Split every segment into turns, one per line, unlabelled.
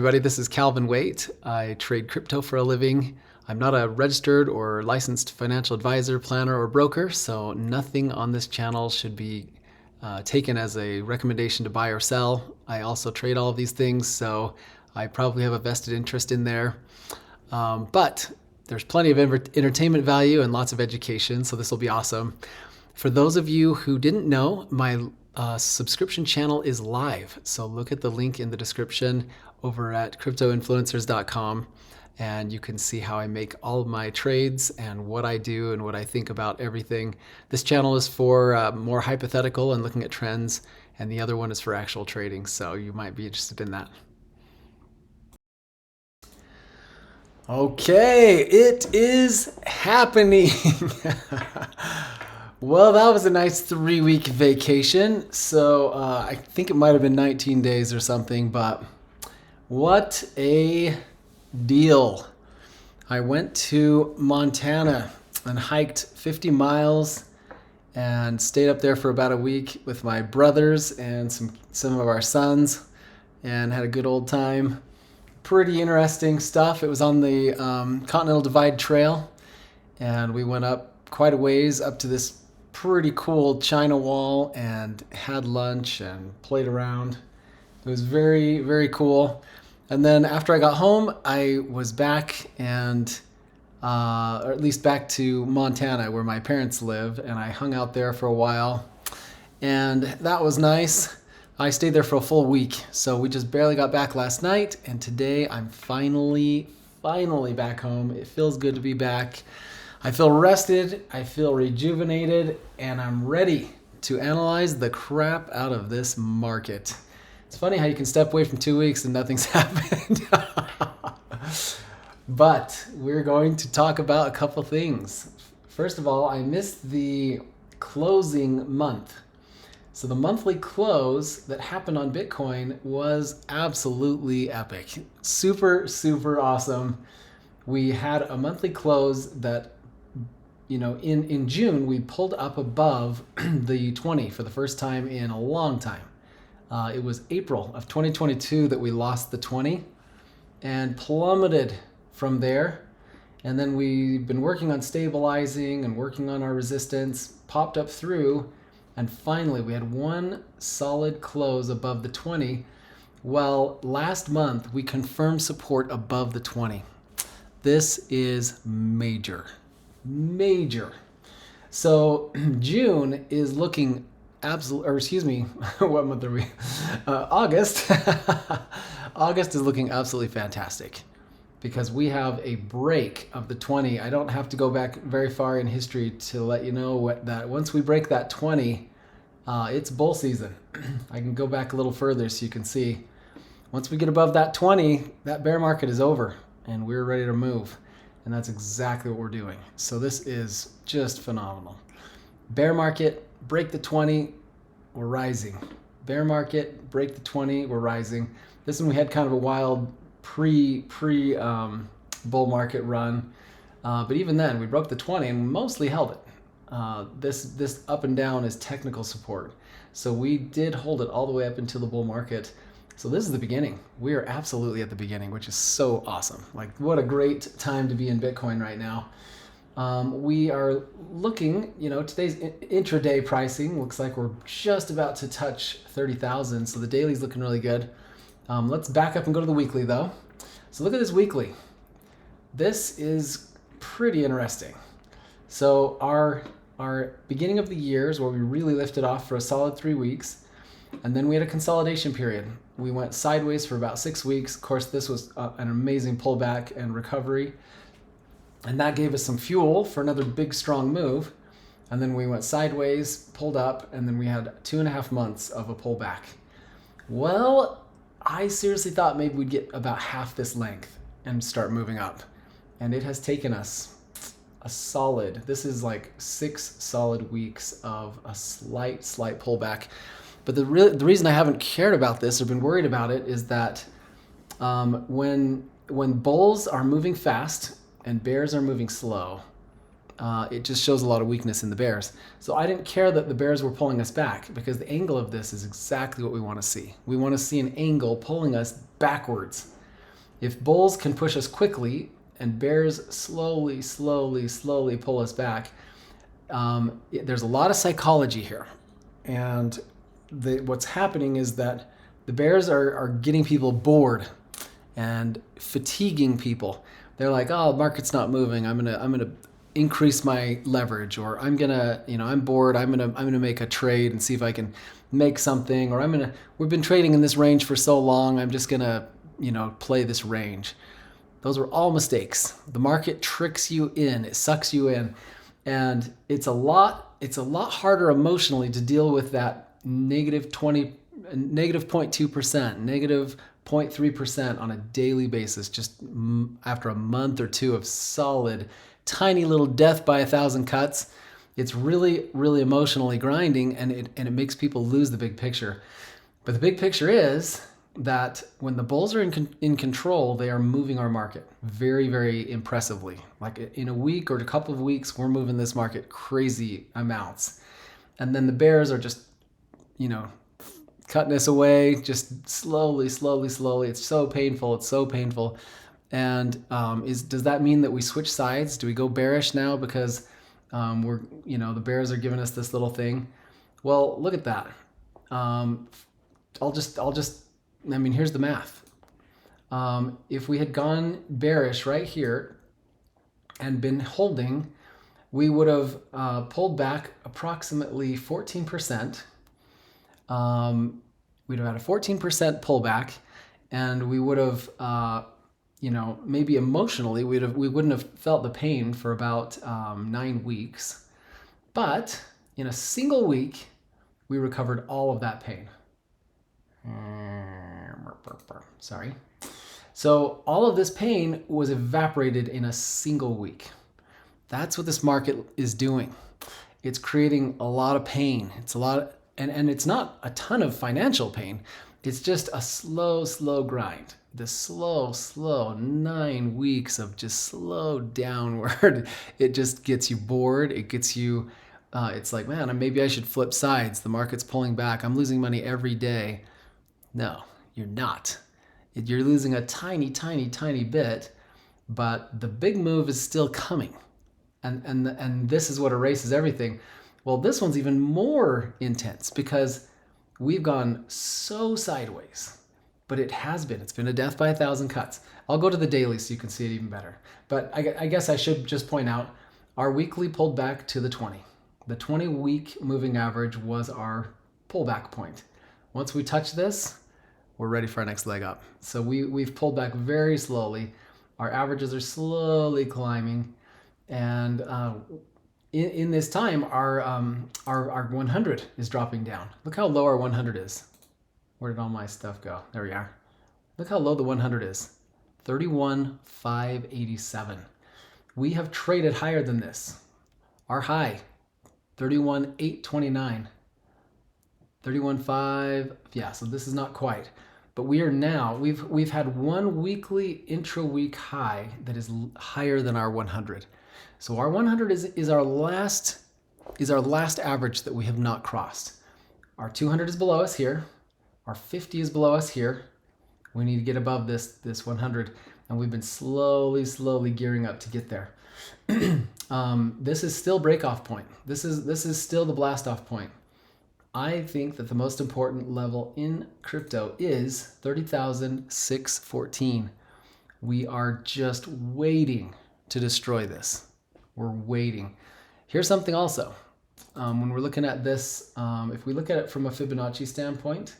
everybody, this is Calvin Waite. I trade crypto for a living. I'm not a registered or licensed financial advisor, planner, or broker, so nothing on this channel should be taken as a recommendation to buy or sell. I also trade all of these things, so I probably have a vested interest in there. But there's plenty of entertainment value and lots of education, so this will be awesome. For those of you who didn't know, my subscription channel is live. So look at the link in the description over at cryptoinfluencers.com and you can see how I make all of my trades and what I do and what I think about everything. This channel is for more hypothetical and looking at trends, and the other one is for actual trading, so you might be interested in that. Okay, it is happening. Well, that was a nice 3-week vacation. So I think it might have been 19 days or something, but what a deal. I went to Montana and hiked 50 miles and stayed up there for about a week with my brothers and some of our sons and had a good old time. Pretty interesting stuff. It was on the Continental Divide Trail, and we went up quite a ways up to this pretty cool China wall and had lunch and played around. It was very, very cool. And then after I got home, I was back and, or at least back to Montana where my parents live, and I hung out there for a while. And that was nice. I stayed there for a full week, so we just barely got back last night, and today I'm finally back home. It feels good to be back. I feel rested, I feel rejuvenated, and I'm ready to analyze the crap out of this market. It's funny how you can step away from 2 weeks and nothing's happened. But we're going to talk about a couple things. First of all, I missed the closing month. So the monthly close that happened on Bitcoin was absolutely epic. Super, super awesome. We had a monthly close that, you know, in June, we pulled up above the 20 for the first time in a long time. It was April of 2022 that we lost the 20 and plummeted from there. And then we've been working on stabilizing and working on our resistance, popped up through, and finally we had one solid close above the 20. Well, last month we confirmed support above the 20. This is major. So June is looking what month are we? August. August is looking absolutely fantastic because we have a break of the 20. I don't have to go back very far in history to let you know that once we break that 20, it's bull season. I can go back a little further so you can see. Once we get above that 20, that bear market is over and we're ready to move. And that's exactly what we're doing. So this is just phenomenal. Bear market, break the 20, we're rising. Bear market, break the 20, we're rising. This one we had kind of a wild pre bull market run. But even then, we broke the 20 and mostly held it. This up and down is technical support. So we did hold it all the way up until the bull market. So this is the beginning. We are absolutely at the beginning, which is so awesome. Like, what a great time to be in Bitcoin right now. We are looking, you know, today's intraday pricing looks like we're just about to touch 30,000. So the daily's looking really good. Let's back up and go to the weekly though. So look at this weekly. This is pretty interesting. So our beginning of the year is where we really lifted off for a solid 3 weeks. And then we had a consolidation period. We went sideways for about 6 weeks. Of course, this was an amazing pullback and recovery. And that gave us some fuel for another big, strong move. And then we went sideways, pulled up, and then we had 2.5 months of a pullback. Well, I seriously thought maybe we'd get about half this length and start moving up. And it has taken us this is like 6 solid weeks of a slight pullback. But the reason I haven't cared about this or been worried about it is that when bulls are moving fast and bears are moving slow, it just shows a lot of weakness in the bears. So I didn't care that the bears were pulling us back because the angle of this is exactly what we want to see. We want to see an angle pulling us backwards. If bulls can push us quickly and bears slowly, slowly, slowly pull us back, there's a lot of psychology here. And what's happening is that the bears are getting people bored and fatiguing people. They're like, oh, the market's not moving. I'm gonna increase my leverage, or I'm bored. I'm gonna make a trade and see if I can make something, or we've been trading in this range for so long. I'm just gonna play this range. Those are all mistakes. The market tricks you in. It sucks you in, and it's a lot harder emotionally to deal with that negative 0.2%, negative 0.3% on a daily basis, just after a month or two of solid, tiny little death by 1,000 cuts. It's really, really emotionally grinding, and it makes people lose the big picture. But the big picture is that when the bulls are in control, they are moving our market very, very impressively. Like in a week or a couple of weeks, we're moving this market crazy amounts. And then the bears are just, cutting us away, just slowly, slowly, slowly. It's so painful. It's so painful. And does that mean that we switch sides? Do we go bearish now because the bears are giving us this little thing? Well, look at that. Here's the math. If we had gone bearish right here and been holding, we would have pulled back approximately 14%. We'd have had a 14% pullback, and we would have, maybe emotionally, we wouldn't have felt the pain for about 9 weeks. But in a single week, we recovered all of that pain. Sorry. So all of this pain was evaporated in a single week. That's what this market is doing. It's creating a lot of pain. It's a lot, and it's not a ton of financial pain. It's just a slow, slow grind. The slow 9 weeks of just slow downward. It just gets you bored. It gets you, it's like, man, maybe I should flip sides. The market's pulling back. I'm losing money every day. No, you're not. You're losing a tiny, tiny, tiny bit, but the big move is still coming. And this is what erases everything. Well, this one's even more intense because we've gone so sideways, but it's been a death by 1,000 cuts. I'll go to the daily so you can see it even better. But I guess I should just point out our weekly pulled back to the 20. The 20-week moving average was our pullback point. Once we touch this, we're ready for our next leg up. So we've pulled back very slowly. Our averages are slowly climbing, and in this time, our 100 is dropping down. Look how low our 100 is. Where did all my stuff go? There we are. Look how low the 100 is. 31,587. We have traded higher than this. Our high, 31,829. 31.5, yeah, so this is not quite. But we are now, we've had one weekly intra-week high that is higher than our 100. So our 100 is our last average that we have not crossed. Our 200 is below us here. Our 50 is below us here. We need to get above this 100, and we've been slowly gearing up to get there. This is still break-off point. This is still the blast-off point. I think that the most important level in crypto is 30,614. We are just waiting to destroy this. We're waiting. Here's something also. When we're looking at this, if we look at it from a Fibonacci standpoint,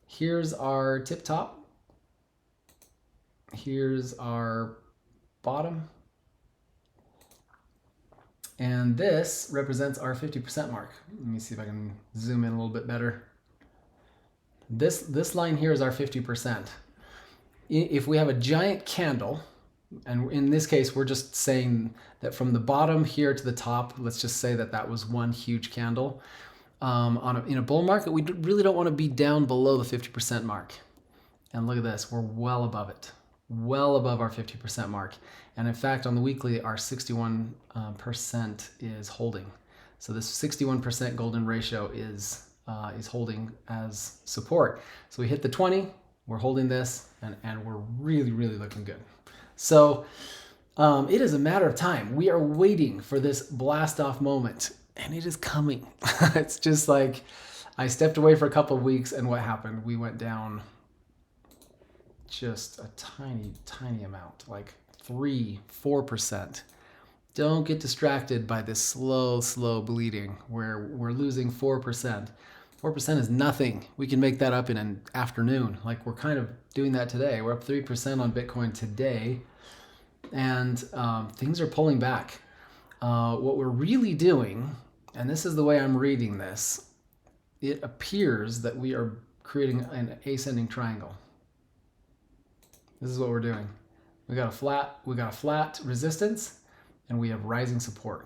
here's our tip top. Here's our bottom. And this represents our 50% mark. Let me see if I can zoom in a little bit better. This line here is our 50%. If we have a giant candle, and in this case, we're just saying that from the bottom here to the top, let's just say that was one huge candle. In a bull market, we really don't want to be down below the 50% mark. And look at this, we're well above it. Well above our 50% mark. And in fact, on the weekly, our 61% is holding. So this 61% golden ratio is holding as support. So we hit the 20, We're holding this, and we're really, really looking good. So it is a matter of time. We are waiting for this blast off moment, and it is coming. It's just like I stepped away for a couple of weeks, and what happened? We went down just a tiny, tiny amount, like 3-4%. Don't get distracted by this slow, slow bleeding where we're losing 4%. 4% is nothing. We can make that up in an afternoon. Like we're kind of doing that today. We're up 3% on Bitcoin today, and things are pulling back. What we're really doing, and this is the way I'm reading this, it appears that we are creating an ascending triangle. This is what we're doing. We got a flat resistance, and we have rising support.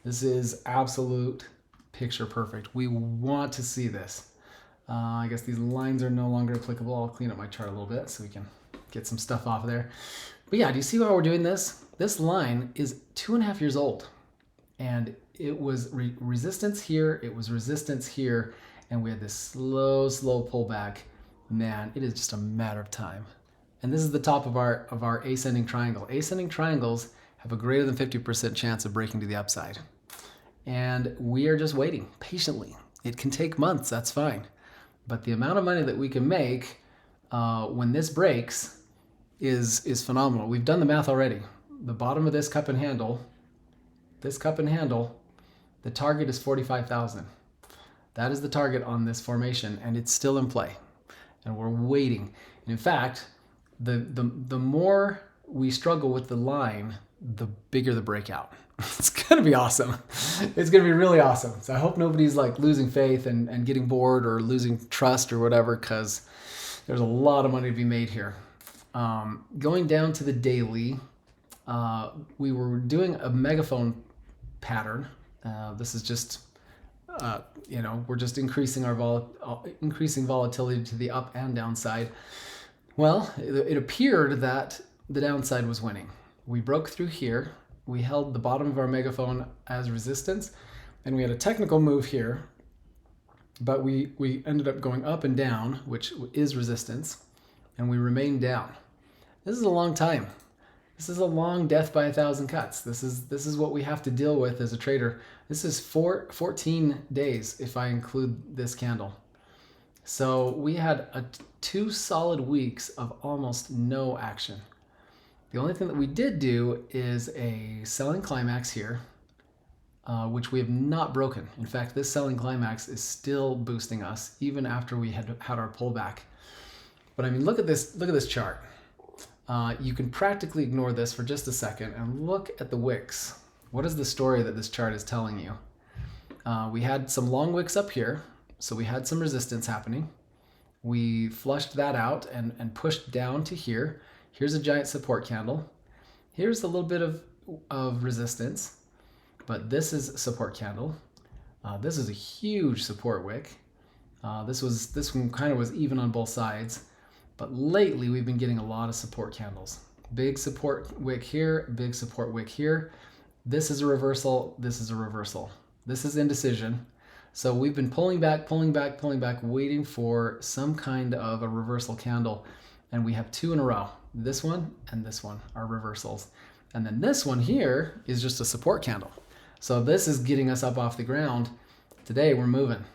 This is absolute picture perfect. We want to see this. I guess these lines are no longer applicable. I'll clean up my chart a little bit so we can get some stuff off of there. But yeah, do you see how we're doing this? This line is 2.5 years old, and it was resistance here, it was resistance here, and we had this slow, slow pullback. Man, it is just a matter of time. And this is the top of our ascending triangle. Ascending triangles have a greater than 50% chance of breaking to the upside. And we are just waiting patiently. It can take months, that's fine. But the amount of money that we can make when this breaks is phenomenal. We've done the math already. The bottom of this cup and handle, the target is 45,000. That is the target on this formation, and it's still in play. And we're waiting. And in fact, the more we struggle with the line, the bigger the breakout. It's gonna be awesome. It's gonna be really awesome. So I hope nobody's like losing faith and getting bored or losing trust or whatever, because there's a lot of money to be made here. Going down to the daily, we were doing a megaphone pattern. This is just, we're just increasing our increasing volatility to the up and downside. Well, it appeared that the downside was winning. We broke through here. We held the bottom of our megaphone as resistance, and we had a technical move here, but we ended up going up and down, which is resistance, and we remained down. This is a long time. This is a long death by 1,000 cuts. This is what we have to deal with as a trader. This is 14 days if I include this candle. So we had 2 solid weeks of almost no action. The only thing that we did do is a selling climax here, which we have not broken. In fact, this selling climax is still boosting us even after we had our pullback. But I mean, look at this chart. You can practically ignore this for just a second and look at the wicks. What is the story that this chart is telling you? We had some long wicks up here, so we had some resistance happening. We flushed that out and pushed down to here. Here's a giant support candle. Here's a little bit of resistance, but this is a support candle. This is a huge support wick. This one kind of was even on both sides, but lately we've been getting a lot of support candles. Big support wick here, big support wick here. This is a reversal, this is a reversal. This is indecision. So we've been pulling back, waiting for some kind of a reversal candle, and we have 2 in a row. This one and this one are reversals. And then this one here is just a support candle. So this is getting us up off the ground. Today we're moving.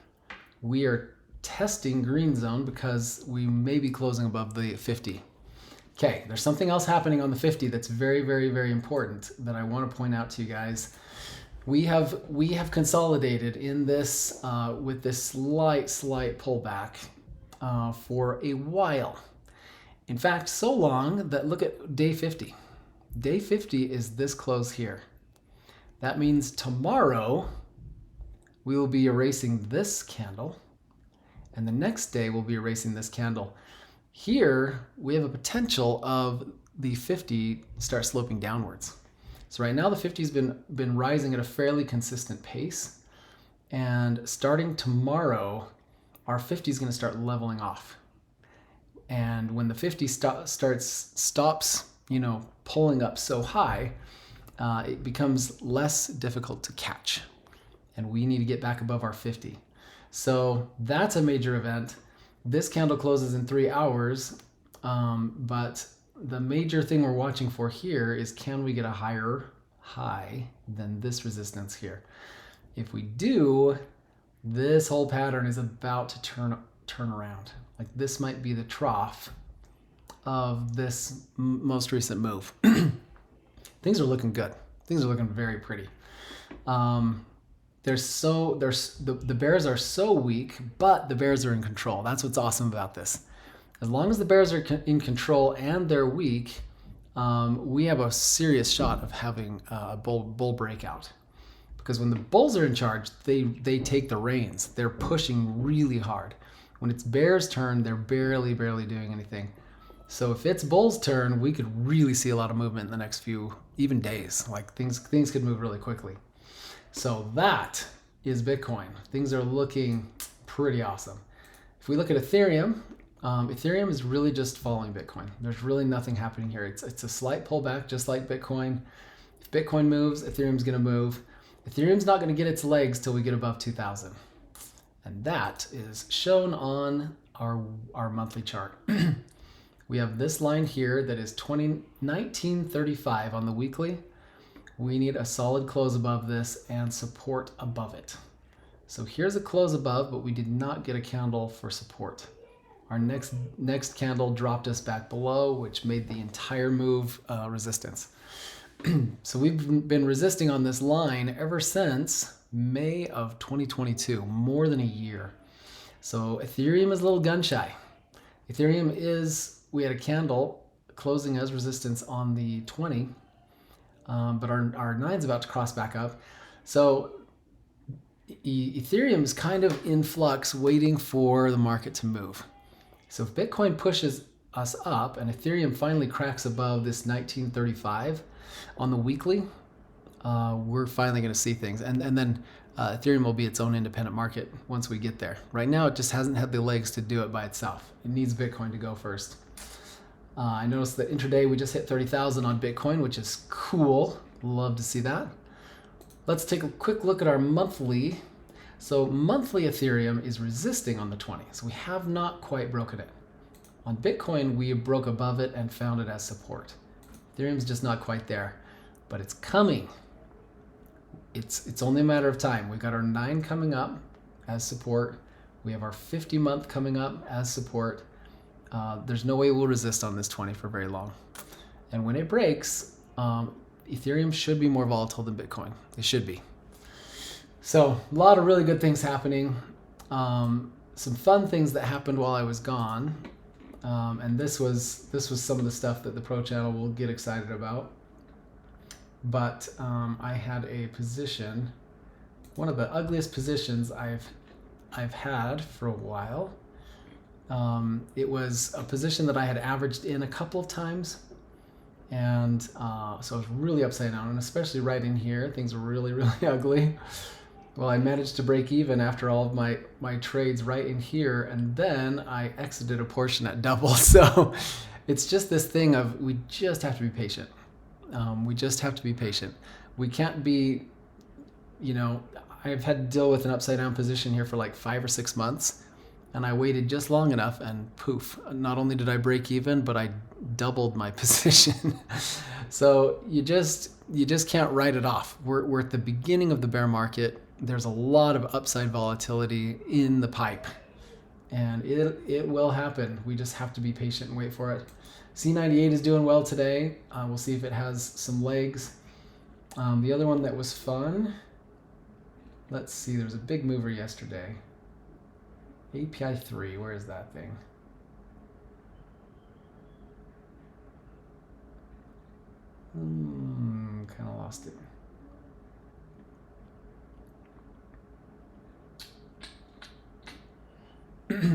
We are testing green zone because we may be closing above the 50. Okay, there's something else happening on the 50 that's very, very, very important that I want to point out to you guys. We have consolidated in this with this slight pullback for a while. In fact, so long that look at day 50. Day 50 is this close here. That means tomorrow we will be erasing this candle, and the next day we'll be erasing this candle. Here we have a potential of the 50 start sloping downwards. So right now the 50's been rising at a fairly consistent pace, and starting tomorrow our 50 is going to start leveling off. And when the 50 stops, pulling up so high, it becomes less difficult to catch, and we need to get back above our 50. So that's a major event. This candle closes in 3 hours, but the major thing we're watching for here is, can we get a higher high than this resistance here? If we do, this whole pattern is about to turn around. Like, this might be the trough of this most recent move. Things are looking good. Things are looking very pretty. The bears are so weak, but the bears are in control. That's what's awesome about this. As long as the bears are in control and they're weak, we have a serious shot of having a bull breakout. Because when the bulls are in charge, they take the reins. They're pushing really hard. When it's bears' turn, they're barely doing anything. So if it's bull's turn, we could really see a lot of movement in the next few, even days. Like, things could move really quickly. So that is Bitcoin. Things are looking pretty awesome. If we look at Ethereum, Ethereum is really just following Bitcoin. There's really nothing happening here. It's a slight pullback, just like Bitcoin. If Bitcoin moves, Ethereum's going to move. Ethereum's not going to get its legs till we get above 2,000. And that is shown on our monthly chart. We have this line here that is 1935 on the weekly. We need a solid close above this and support above it. So here's a close above, but we did not get a candle for support. Our next candle dropped us back below, which made the entire move resistance. So we've been resisting on this line ever since May of 2022, more than a year. So Ethereum is a little gun shy. Ethereum we had a candle closing as resistance on the 20, but our 9's about to cross back up. So Ethereum is kind of in flux, waiting for the market to move. So if Bitcoin pushes us up and Ethereum finally cracks above this 1935 on the weekly, we're finally going to see things. And then Ethereum will be its own independent market once we get there. Right now, it just hasn't had the legs to do it by itself. It needs Bitcoin to go first. I noticed that intraday we just hit 30,000 on Bitcoin, which is cool. Love to see that. Let's take a quick look at our monthly. So monthly Ethereum is resisting on the 20. So we have not quite broken it. On Bitcoin, we broke above it and found it as support. Ethereum's just not quite there, but it's coming. It's only a matter of time. We've got our 9 coming up as support. We have our 50-month coming up as support. There's no way we'll resist on this 20 for very long. And when it breaks, Ethereum should be more volatile than Bitcoin. It should be. So a lot of really good things happening. Some fun things that happened while I was gone. And this was some of the stuff that the Pro Channel will get excited about. But I had a position, one of the ugliest positions I've had for a while. It was a position that I had averaged in a couple of times, and so I was really upside down, and especially right in here, things were really ugly. Well, I managed to break even after all of my trades right in here, and then I exited a portion at double. So it's just this thing of, we just have to be patient. We just have to be patient. We can't be, I've had to deal with an upside down position here for like 5 or 6 months, and I waited just long enough, and poof, not only did I break even, but I doubled my position. So you just can't write it off. We're at the beginning of the bear market. There's a lot of upside volatility in the pipe, and it will happen. We just have to be patient and wait for it. C98 is doing well today. We'll see if it has some legs. The other one that was fun, let's see, there was a big mover yesterday. API 3, where is that thing? Kind of lost it.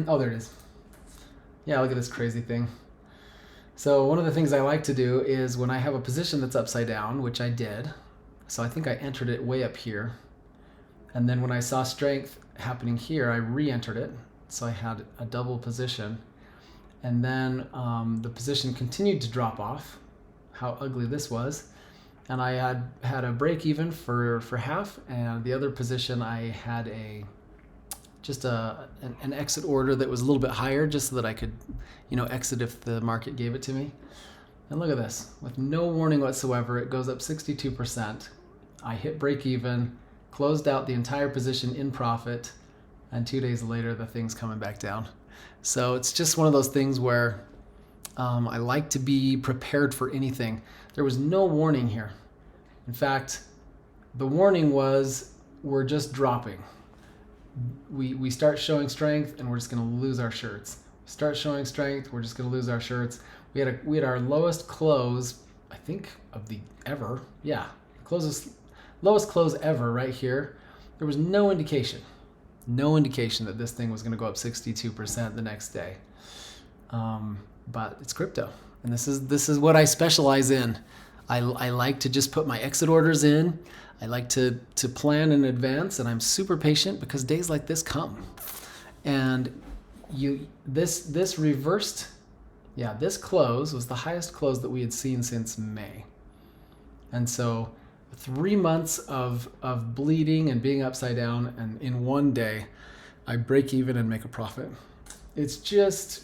Oh, there it is. Yeah, look at this crazy thing. So one of the things I like to do is, when I have a position that's upside down, which I did, so I think I entered it way up here, and then when I saw strength happening here, I re-entered it, so I had a double position, and then the position continued to drop off. How ugly this was. And I had a break even for half, and the other position I had a an exit order that was a little bit higher, just so that I could, exit if the market gave it to me. And look at this, with no warning whatsoever, it goes up 62%. I hit break even, closed out the entire position in profit, and 2 days later, the thing's coming back down. So it's just one of those things where I like to be prepared for anything. There was no warning here. In fact, the warning was, we're just dropping. We start showing strength and we're just going to lose our shirts. Start showing strength, we're just going to lose our shirts. We had our lowest close, I think, of the ever. Yeah, lowest close ever right here. There was no indication that this thing was going to go up 62% the next day. But it's crypto, and this is what I specialize in. I like to just put my exit orders in. I like to plan in advance, and I'm super patient because days like this come. And this reversed. Yeah, this close was the highest close that we had seen since May. And so 3 months of bleeding and being upside down, and in one day, I break even and make a profit. It's just,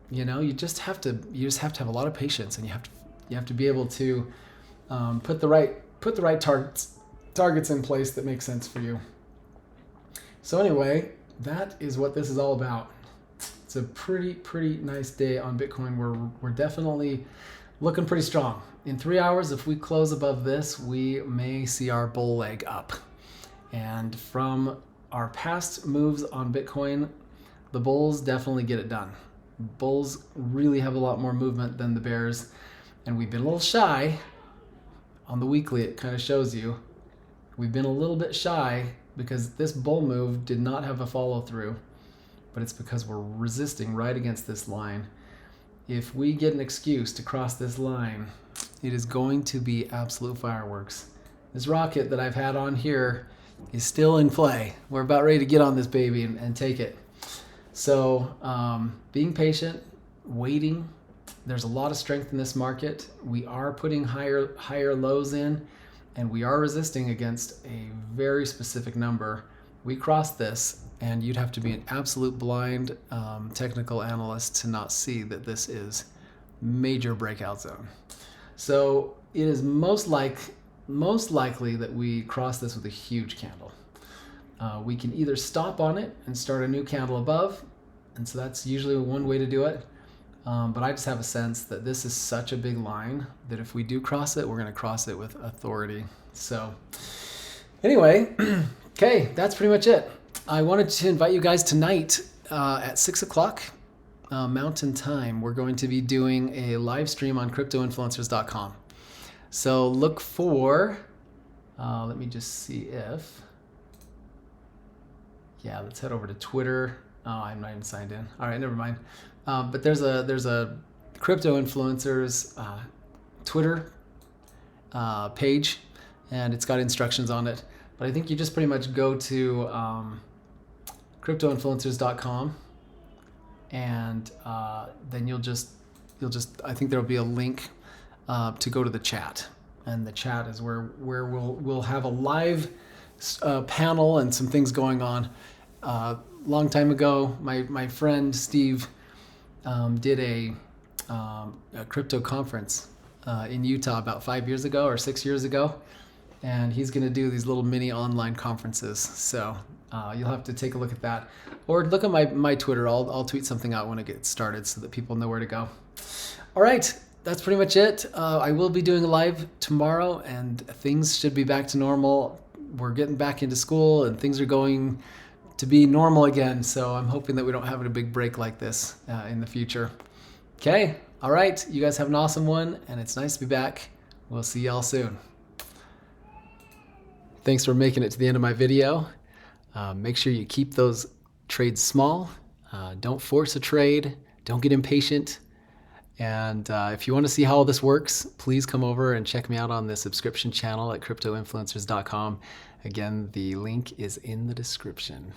you just have to have a lot of patience, and you have to be able to put the right targets in place that make sense for you. So anyway, that is what this is all about. It's a pretty nice day on Bitcoin. We're definitely looking pretty strong. In 3 hours, if we close above this, we may see our bull leg up. And from our past moves on Bitcoin, the bulls definitely get it done. Bulls really have a lot more movement than the bears, and we've been a little shy. On the weekly, it kind of shows you we've been a little bit shy because this bull move did not have a follow through, but it's because we're resisting right against this line. If we get an excuse to cross this line, it is going to be absolute fireworks. This rocket that I've had on here is still in play. We're about ready to get on this baby and take it. So being patient, waiting. There's a lot of strength in this market. We are putting higher lows in, and we are resisting against a very specific number. We crossed this, and you'd have to be an absolute blind technical analyst to not see that this is major breakout zone. So it is most likely that we cross this with a huge candle. We can either stop on it and start a new candle above, and so that's usually one way to do it. But I just have a sense that this is such a big line that if we do cross it, we're going to cross it with authority. So anyway, okay, that's pretty much it. I wanted to invite you guys tonight at 6 o'clock Mountain Time. We're going to be doing a live stream on cryptoinfluencers.com. So look for, let me just see if, yeah, let's head over to Twitter. Oh, I'm not even signed in. All right, never mind. But there's a Crypto Influencers Twitter page, and it's got instructions on it. But I think you just pretty much go to cryptoinfluencers.com, and then you'll just I think there'll be a link to go to the chat, and the chat is where we'll have a live panel and some things going on. Long time ago, my friend Steve did a crypto conference in Utah about 5 years ago or 6 years ago, and he's going to do these little mini online conferences. So you'll have to take a look at that, or look at my Twitter. I'll tweet something out when it gets started so that people know where to go. All right, that's pretty much it. I will be doing a live tomorrow, and things should be back to normal. We're getting back into school, and things are going to be normal again. So I'm hoping that we don't have a big break like this in the future. Okay, all right. You guys have an awesome one, and it's nice to be back. We'll see y'all soon. Thanks for making it to the end of my video. Make sure you keep those trades small. Don't force a trade. Don't get impatient. And if you want to see how all this works, please come over and check me out on the subscription channel at cryptoinfluencers.com. Again, the link is in the description.